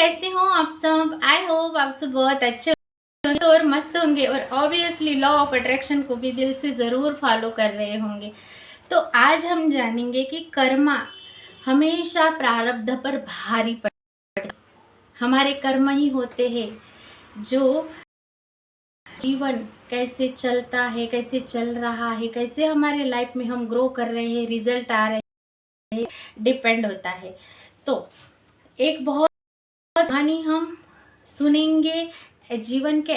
कैसे हो आप सब। आई होप आप सब बहुत अच्छे होंगे और मस्त होंगे और ऑब्वियसली लॉ ऑफ अट्रैक्शन को भी दिल से ज़रूर फॉलो कर रहे होंगे। तो आज हम जानेंगे कि कर्मा हमेशा प्रारब्ध पर भारी पड़े। हमारे कर्म ही होते हैं जो जीवन कैसे चलता है, कैसे चल रहा है, कैसे हमारे लाइफ में हम ग्रो कर रहे हैं, रिजल्ट आ रहे हैं, डिपेंड होता है। तो एक बहुत कहानी हम सुनेंगे जीवन के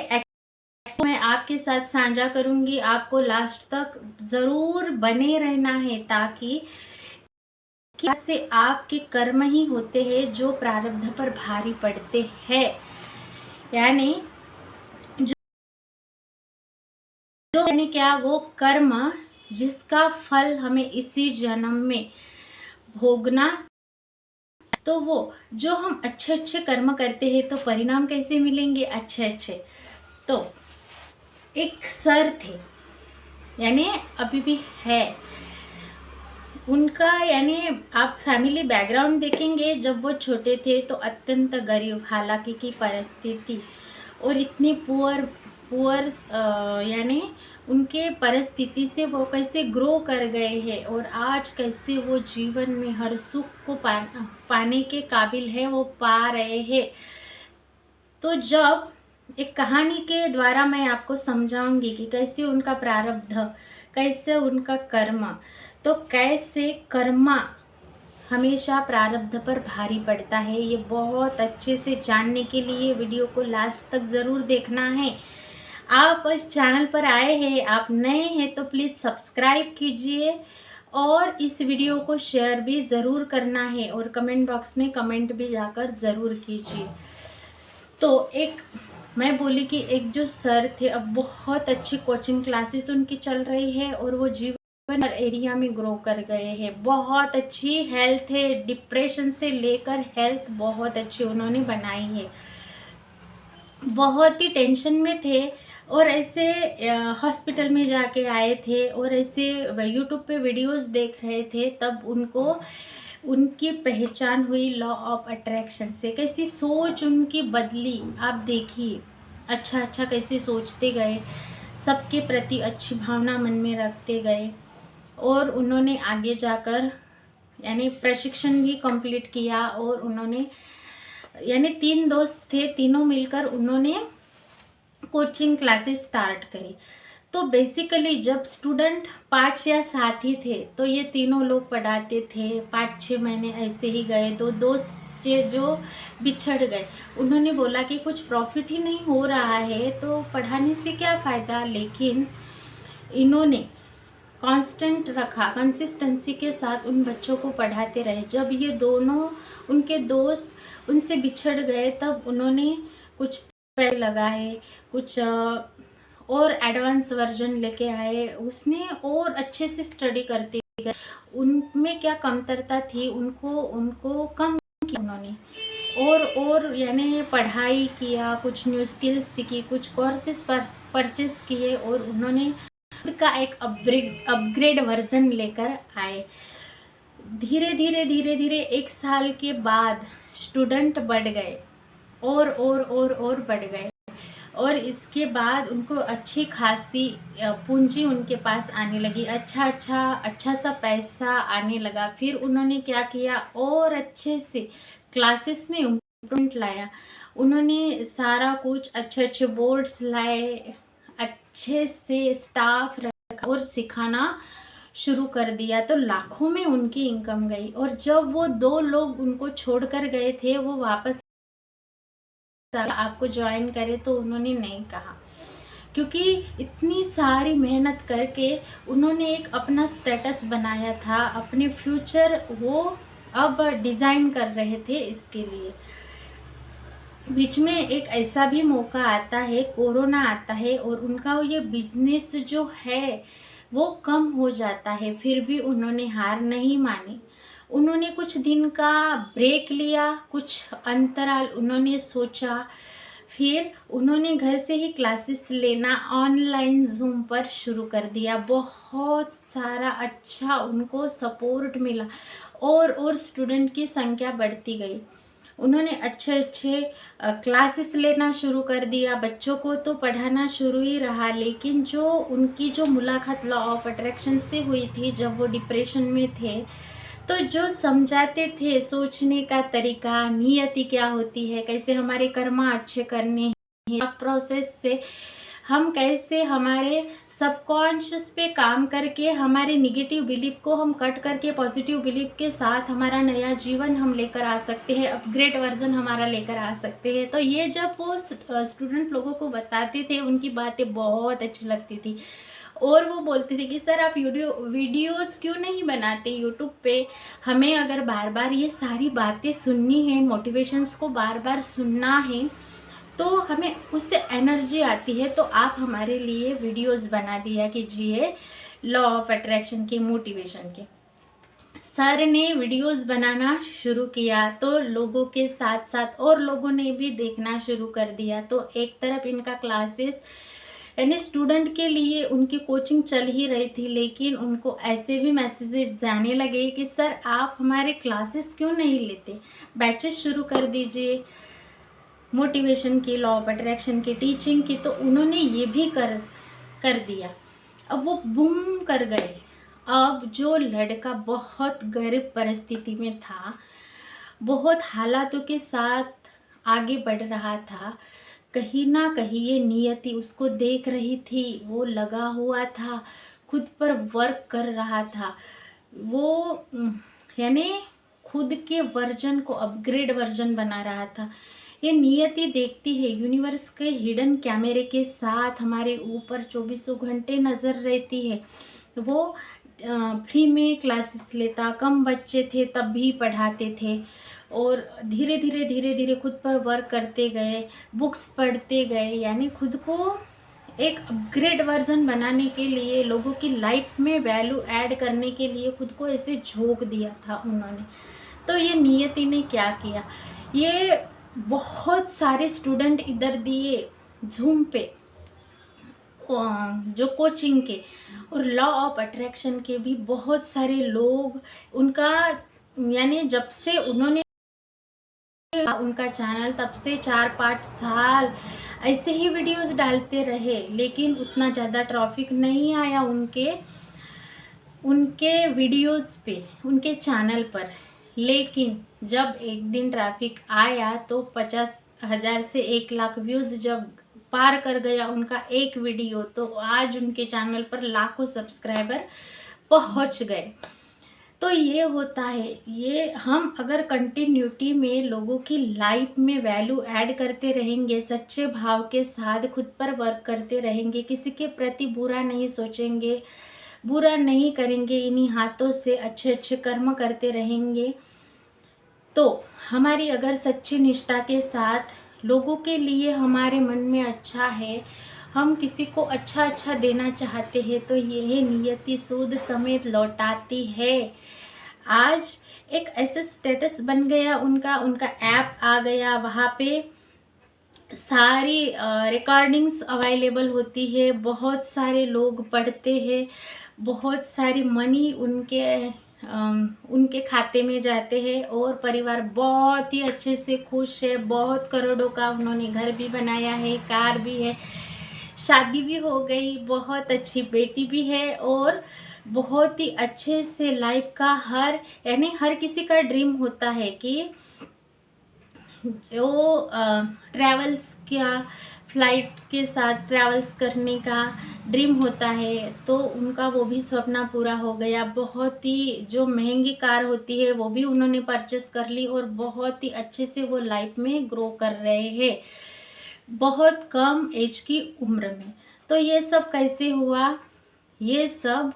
मैं आपके साथ साझा करूंगी। आपको लास्ट तक जरूर बने रहना है ताकि से आपके कर्म ही होते हैं जो प्रारब्ध पर भारी पड़ते हैं। यानी यानी क्या, वो कर्म जिसका फल हमें इसी जन्म में भोगना। तो वो जो हम अच्छे अच्छे कर्म करते हैं तो परिणाम कैसे मिलेंगे, अच्छे अच्छे। तो एक सर थे, यानी अभी भी है उनका, यानी आप फैमिली बैकग्राउंड देखेंगे जब वो छोटे थे तो अत्यंत गरीब हालांकि की परिस्थिति और इतनी पुअर यानी उनके परिस्थिति से वो कैसे ग्रो कर गए हैं और आज कैसे वो जीवन में हर सुख को पाने के काबिल है, वो पा रहे हैं। तो जब एक कहानी के द्वारा मैं आपको समझाऊंगी कि कैसे उनका प्रारब्ध, कैसे उनका कर्म, तो कैसे कर्मा हमेशा प्रारब्ध पर भारी पड़ता है। ये बहुत अच्छे से जानने के लिए वीडियो को लास्ट तक ज़रूर देखना है। आप इस चैनल पर आए हैं, आप नए हैं तो प्लीज़ सब्सक्राइब कीजिए और इस वीडियो को शेयर भी ज़रूर करना है और कमेंट बॉक्स में कमेंट भी जाकर ज़रूर कीजिए। तो एक मैं बोली कि एक जो सर थे, अब बहुत अच्छी कोचिंग क्लासेस उनकी चल रही है और वो जीवन एरिया में ग्रो कर गए हैं। बहुत अच्छी हेल्थ है, डिप्रेशन से लेकर हेल्थ बहुत अच्छी उन्होंने बनाई है। बहुत ही टेंशन में थे और ऐसे हॉस्पिटल में जाके आए थे और ऐसे यूट्यूब पे वीडियोस देख रहे थे, तब उनको उनकी पहचान हुई लॉ ऑफ अट्रैक्शन से। कैसी सोच उनकी बदली, आप देखिए। अच्छा अच्छा कैसे सोचते गए, सबके प्रति अच्छी भावना मन में रखते गए और उन्होंने आगे जाकर यानी प्रशिक्षण भी कंप्लीट किया और उन्होंने यानी 3 दोस्त थे, तीनों मिलकर उन्होंने कोचिंग क्लासेस स्टार्ट करी। तो बेसिकली जब स्टूडेंट 5 या 7 ही थे तो ये तीनों लोग पढ़ाते थे। 5-6 महीने ऐसे ही गए। तो दोस्त जो बिछड़ गए, उन्होंने बोला कि कुछ प्रॉफिट ही नहीं हो रहा है तो पढ़ाने से क्या फ़ायदा। लेकिन इन्होंने कांस्टेंट रखा, कंसिस्टेंसी के साथ उन बच्चों को पढ़ाते रहे। जब ये दोनों उनके दोस्त उनसे बिछड़ गए तब उन्होंने कुछ पैसे लगाए, कुछ और एडवांस वर्जन लेके आए, उसमें और अच्छे से स्टडी करते गए। उनमें क्या कमतरता थी उनको कम किया उन्होंने और यानी पढ़ाई किया, कुछ न्यू स्किल्स सीखी, कुछ कोर्सेज परचेस किए और उन्होंने का एक अपग्रेड वर्जन लेकर आए। धीरे धीरे 1 साल के बाद स्टूडेंट बढ़ गए और बढ़ गए और इसके बाद उनको अच्छी खासी पूंजी उनके पास आने लगी। अच्छा सा पैसा आने लगा। फिर उन्होंने क्या किया, और अच्छे से क्लासेस में इम्प्रूवमेंट लाया। उन्होंने सारा कुछ अच्छे बोर्ड्स लाए, अच्छे से स्टाफ रखा और सिखाना शुरू कर दिया। तो लाखों में उनकी इनकम गई। और जब वो 2 लोग उनको छोड़कर गए थे, वो वापस आपको ज्वाइन करे तो उन्होंने नहीं कहा, क्योंकि इतनी सारी मेहनत करके उन्होंने एक अपना स्टेटस बनाया था, अपने फ्यूचर वो अब डिज़ाइन कर रहे थे। इसके लिए बीच में एक ऐसा भी मौका आता है, कोरोना आता है और उनका ये बिजनेस जो है वो कम हो जाता है। फिर भी उन्होंने हार नहीं मानी। उन्होंने कुछ दिन का ब्रेक लिया, कुछ अंतराल उन्होंने सोचा। फिर उन्होंने घर से ही क्लासेस लेना ऑनलाइन जूम पर शुरू कर दिया। बहुत सारा अच्छा उनको सपोर्ट मिला और स्टूडेंट की संख्या बढ़ती गई। उन्होंने अच्छे अच्छे क्लासेस लेना शुरू कर दिया। बच्चों को तो पढ़ाना शुरू ही रहा, लेकिन जो उनकी जो मुलाकात लॉ ऑफ अट्रैक्शन से हुई थी जब वो डिप्रेशन में थे, तो जो समझाते थे सोचने का तरीका, नियति क्या होती है, कैसे हमारे कर्म अच्छे करने हैं, प्रोसेस से हम कैसे हमारे सबकॉन्शियस पे काम करके हमारे निगेटिव बिलीफ को हम कट करके पॉजिटिव बिलीफ के साथ हमारा नया जीवन हम लेकर आ सकते हैं, अपग्रेड वर्जन हमारा लेकर आ सकते हैं। तो ये जब वो स्टूडेंट लोगों को बताते थे, उनकी बातें बहुत अच्छी लगती थी और वो बोलते थे कि सर आप वीडियोज़ क्यों नहीं बनाते यूट्यूब पे, हमें अगर बार बार ये सारी बातें सुननी है, मोटिवेशंस को बार बार सुनना है, तो हमें उससे एनर्जी आती है, तो आप हमारे लिए वीडियोस बना दिया कीजिए लॉ ऑफ अट्रैक्शन के, मोटिवेशन के। सर ने वीडियोस बनाना शुरू किया तो लोगों के साथ साथ और लोगों ने भी देखना शुरू कर दिया। तो एक तरफ इनका क्लासेस यानी स्टूडेंट के लिए उनकी कोचिंग चल ही रही थी, लेकिन उनको ऐसे भी मैसेजेस जाने लगे कि सर आप हमारे क्लासेस क्यों नहीं लेते, बैचेस शुरू कर दीजिए मोटिवेशन की, लॉ ऑफ अट्रैक्शन की, टीचिंग की। तो उन्होंने ये भी कर दिया। अब वो बूम कर गए। अब जो लड़का बहुत गरीब परिस्थिति में था, बहुत हालातों के साथ आगे बढ़ रहा था, कहीं ना कहीं ये नियति उसको देख रही थी, वो लगा हुआ था, खुद पर वर्क कर रहा था, वो यानी खुद के वर्जन को अपग्रेड वर्जन बना रहा था। ये नियति देखती है, यूनिवर्स के हिडन कैमरे के साथ हमारे ऊपर 24 घंटे नज़र रहती है। वो फ्री में क्लासेस लेता, कम बच्चे थे तब भी पढ़ाते थे और धीरे धीरे खुद पर वर्क करते गए, बुक्स पढ़ते गए, यानी खुद को एक अपग्रेड वर्जन बनाने के लिए, लोगों की लाइफ में वैल्यू ऐड करने के लिए खुद को ऐसे झोंक दिया था उन्होंने। तो ये नियति ने क्या किया, ये बहुत सारे स्टूडेंट इधर दिए जूम पे, जो कोचिंग के और लॉ ऑफ अट्रैक्शन के भी बहुत सारे लोग उनका, यानी जब से उन्होंने उनका चैनल, तब से 4-5 साल ऐसे ही वीडियोस डालते रहे, लेकिन उतना ज़्यादा ट्रैफिक नहीं आया उनके वीडियोस पे, उनके चैनल पर। लेकिन जब एक दिन ट्रैफिक आया तो 50,000 से 1,00,000 व्यूज़ जब पार कर गया उनका एक वीडियो, तो आज उनके चैनल पर लाखों सब्सक्राइबर पहुंच गए। तो ये होता है, ये हम अगर कंटिन्यूटी में लोगों की लाइफ में वैल्यू ऐड करते रहेंगे, सच्चे भाव के साथ खुद पर वर्क करते रहेंगे, किसी के प्रति बुरा नहीं सोचेंगे, बुरा नहीं करेंगे, इन्हीं हाथों से अच्छे अच्छे कर्म करते रहेंगे, तो हमारी अगर सच्ची निष्ठा के साथ लोगों के लिए हमारे मन में अच्छा है, हम किसी को अच्छा देना चाहते हैं, तो यह नियति सूद समेत लौटाती है। आज एक ऐसा स्टेटस बन गया उनका ऐप आ गया, वहाँ पे सारी रिकॉर्डिंग्स अवेलेबल होती है, बहुत सारे लोग पढ़ते हैं, बहुत सारी मनी उनके खाते में जाते हैं और परिवार बहुत ही अच्छे से खुश है। बहुत करोड़ों का उन्होंने घर भी बनाया है, कार भी है, शादी भी हो गई, बहुत अच्छी बेटी भी है और बहुत ही अच्छे से लाइफ का हर किसी का ड्रीम होता है कि जो ट्रैवल्स का, फ्लाइट के साथ ट्रैवल्स करने का ड्रीम होता है, तो उनका वो भी सपना पूरा हो गया। बहुत ही जो महंगी कार होती है वो भी उन्होंने परचेस कर ली और बहुत ही अच्छे से वो लाइफ में ग्रो कर रहे हैं, बहुत कम एज की उम्र में। तो ये सब कैसे हुआ, ये सब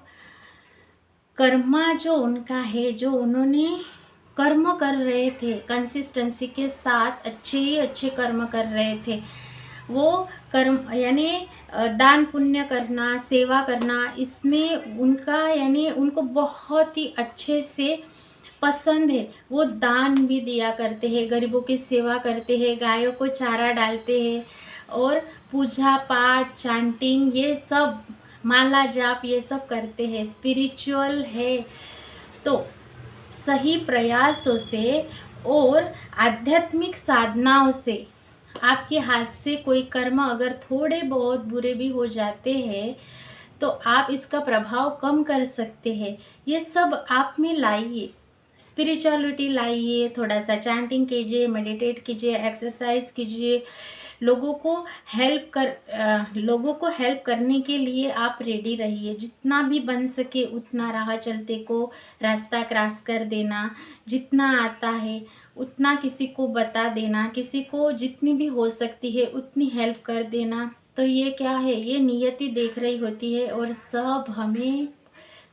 कर्मा जो उनका है, जो उन्होंने कर्म कर रहे थे, कंसिस्टेंसी के साथ अच्छे कर्म कर रहे थे, वो कर्म यानी दान पुण्य करना, सेवा करना, इसमें उनका यानी उनको बहुत ही अच्छे से पसंद है। वो दान भी दिया करते हैं, गरीबों की सेवा करते हैं, गायों को चारा डालते हैं और पूजा पाठ, चांटिंग, ये सब माला जाप ये सब करते हैं, स्पिरिचुअल है। तो सही प्रयासों से और आध्यात्मिक साधनाओं से आपके हाथ से कोई कर्म अगर थोड़े बहुत बुरे भी हो जाते हैं तो आप इसका प्रभाव कम कर सकते हैं। ये सब आप में लाइए, स्पिरिचुअलिटी लाइए, थोड़ा सा चैंटिंग कीजिए, मेडिटेट कीजिए, एक्सरसाइज कीजिए। लोगों को हेल्प करने के लिए आप रेडी रहिए। जितना भी बन सके उतना राह चलते को रास्ता क्रॉस कर देना, जितना आता है उतना किसी को बता देना, किसी को जितनी भी हो सकती है उतनी हेल्प कर देना। तो ये क्या है, ये नियति देख रही होती है और सब हमें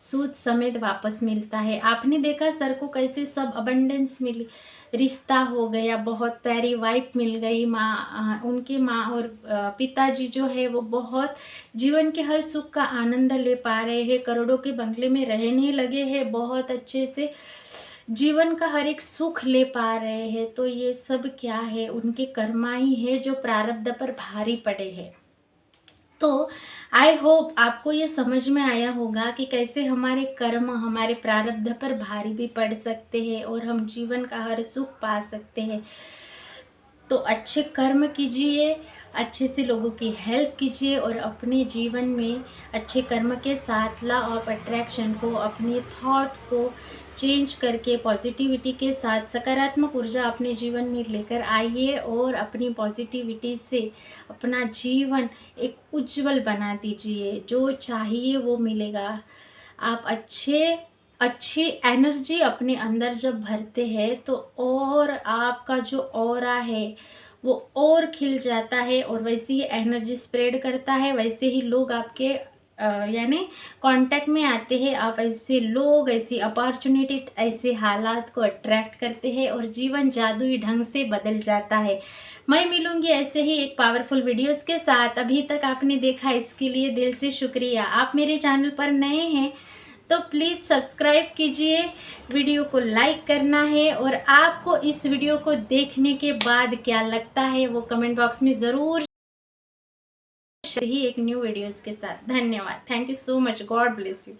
सूद समेत वापस मिलता है। आपने देखा सर को कैसे सब अबंडेंस मिली, रिश्ता हो गया, बहुत प्यारी वाइफ मिल गई, उनके माँ और पिताजी जो है वो बहुत जीवन के हर सुख का आनंद ले पा रहे हैं, करोड़ों के बंगले में रहने लगे हैं, बहुत अच्छे से जीवन का हर एक सुख ले पा रहे हैं। तो ये सब क्या है, उनके कर्मा ही है जो प्रारब्ध पर भारी पड़े हैं। तो आई होप आपको ये समझ में आया होगा कि कैसे हमारे कर्म हमारे प्रारब्ध पर भारी भी पड़ सकते हैं और हम जीवन का हर सुख पा सकते हैं। तो अच्छे कर्म कीजिए, अच्छे से लोगों की हेल्प कीजिए और अपने जीवन में अच्छे कर्म के साथ लॉ ऑफ अट्रैक्शन को, अपने थॉट को चेंज करके पॉजिटिविटी के साथ सकारात्मक ऊर्जा अपने जीवन में लेकर आइए और अपनी पॉजिटिविटी से अपना जीवन एक उज्जवल बना दीजिए। जो चाहिए वो मिलेगा। आप अच्छी एनर्जी अपने अंदर जब भरते हैं तो और आपका जो ऑरा है वो और खिल जाता है और वैसे ही एनर्जी स्प्रेड करता है, वैसे ही लोग आपके यानी कांटेक्ट में आते हैं। आप ऐसे लोग, ऐसी अपॉर्चुनिटी, ऐसे हालात को अट्रैक्ट करते हैं और जीवन जादुई ढंग से बदल जाता है। मैं मिलूंगी ऐसे ही एक पावरफुल वीडियोस के साथ। अभी तक आपने देखा इसके लिए दिल से शुक्रिया। आप मेरे चैनल पर नए हैं तो प्लीज़ सब्सक्राइब कीजिए, वीडियो को लाइक करना है और आपको इस वीडियो को देखने के बाद क्या लगता है वो कमेंट बॉक्स में ज़रूर ही एक न्यू वीडियोज़ के साथ। धन्यवाद। Thank you so much. God bless you.